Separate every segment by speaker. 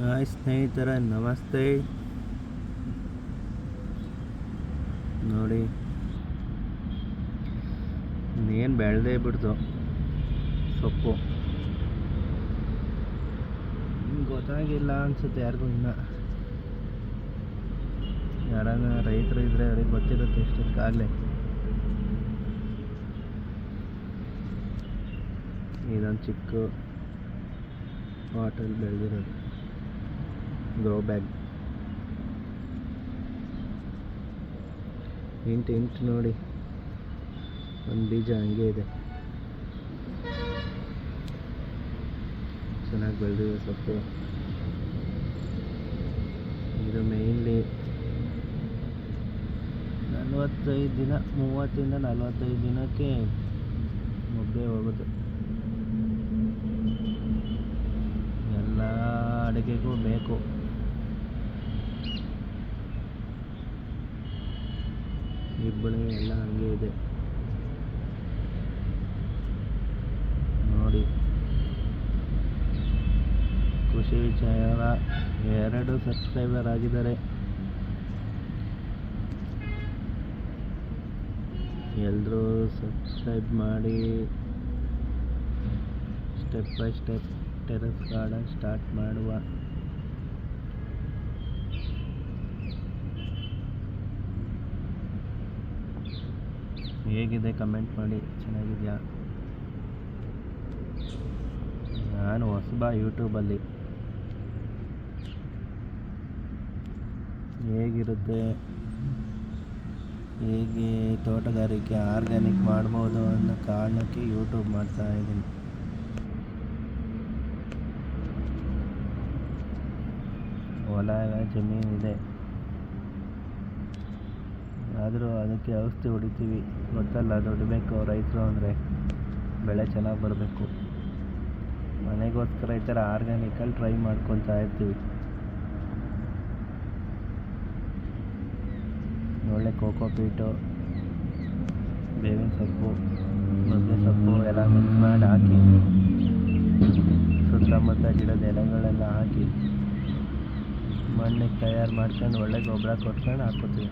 Speaker 1: Hi ಸ್ನೇಹಿತರೆ, ನಮಸ್ತೆ. ನೋಡಿ, ಏನು ಬೆಳೆದೇ ಬಿಡ್ತು ಸೊಪ್ಪು. ಗೊತ್ತಾಗಿಲ್ಲ ಅನ್ಸುತ್ತೆ ಯಾರಿಗೂ. ಇನ್ನು ಯಾರನ್ನ ರೈತರು ಇದ್ರೆ ಅವ್ರಿಗೆ ಗೊತ್ತಿರುತ್ತೆ ಇಷ್ಟೊತ್ತಿಗಾಗಲೇ. ಇದೊಂದು ಚಿಕ್ಕ ಪಾಟಲ್ಲಿ ಬೆಳೆದಿರೋದು ಗ್ರೋ ಬ್ಯಾಗ್. ಇಂಟು ನೋಡಿ, ಒಂದು ಬೀಜ ಹಂಗೆ ಇದೆ. ಚೆನ್ನಾಗಿ ಬೆಳೆದಿದೆ ಸೊಪ್ಪು. ಇದು ಮೇಯ್ನ್ಲಿ 45 ದಿನ, 30ರಿಂದ 45 ದಿನಕ್ಕೆ ಮುಗ್ದೇ ಹೋಗುತ್ತೆ. ಎಲ್ಲ ಅಡುಗೆಗೂ ಬೇಕು. ಇಬ್ಬಳೆ ಎಲ್ಲ ಹಂಗೆ ಇದೆ ನೋಡಿ. ಕೃಷಿ ವಿಚಾರ 2 ಸಬ್ಸ್ಕ್ರೈಬರ್ ಆಗಿದ್ದಾರೆ. ಎಲ್ಲರೂ ಸಬ್ಸ್ಕ್ರೈಬ್ ಮಾಡಿ. Step by step terrace garden start ಮಾಡುವ. ಹೇಗಿದೆ ಕಮೆಂಟ್ ಮಾಡಿ. ಚೆನ್ನಾಗಿದೆಯಾ? ನಾನು ಹೊಸಬ ಯೂಟ್ಯೂಬಲ್ಲಿ. ಹೇಗಿರುತ್ತೆ, ಹೇಗೆ ತೋಟಗಾರಿಕೆ ಆರ್ಗ್ಯಾನಿಕ್ ಮಾಡ್ಬೋದು ಅನ್ನೋ ಕಾರಣಕ್ಕೆ ಯೂಟ್ಯೂಬ್ ಮಾಡ್ತಾ ಇದ್ದೀನಿ. ಹೊಲ ಜಮೀನಿದೆ, ಆದರೂ ಅದಕ್ಕೆ ಔಷಧಿ ಹೊಡಿತೀವಿ. ಗೊತ್ತಲ್ಲ, ದುಡಿಬೇಕು ರೈತರು ಅಂದರೆ. ಬೆಳೆ ಚೆನ್ನಾಗಿ ಬರಬೇಕು. ಮನೆಗೋಸ್ಕರ ಈ ಥರ ಆರ್ಗ್ಯಾನಿಕಲ್ಲಿ ಟ್ರೈ ಮಾಡ್ಕೊತಾ ಇರ್ತೀವಿ. ಒಳ್ಳೆ ಕೋಕೋಪೀಟು, ಬೇವಿನ ಸೊಪ್ಪು, ನುಗ್ಗೆ ಸೊಪ್ಪು ಎಲ್ಲ ಮಿಕ್ಸ್ ಮಾಡಿ ಹಾಕಿ, ಸುತ್ತಮುತ್ತ ಗಿಡದ ಎಲೆಗಳೆಲ್ಲ ಹಾಕಿ ಮಣ್ಣಿಗೆ ತಯಾರು ಮಾಡ್ಕೊಂಡು ಒಳ್ಳೆ ಗೊಬ್ಬರ ಕೊಟ್ಕೊಂಡು ಹಾಕ್ಕೋತೀವಿ.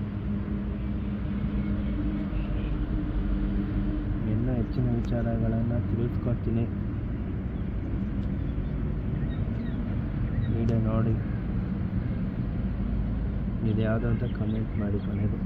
Speaker 1: ಇನ್ನೂ ಹೆಚ್ಚಿನ ವಿಚಾರಗಳನ್ನು ತಿಳಿಸ್ಕೊಡ್ತೀನಿ. ವಿಡಿಯೋ ನೋಡಿ. ಇದು ಯಾವುದು ಅಂತ ಕಮೆಂಟ್ ಮಾಡಿ ಕೊನೆಗೂ.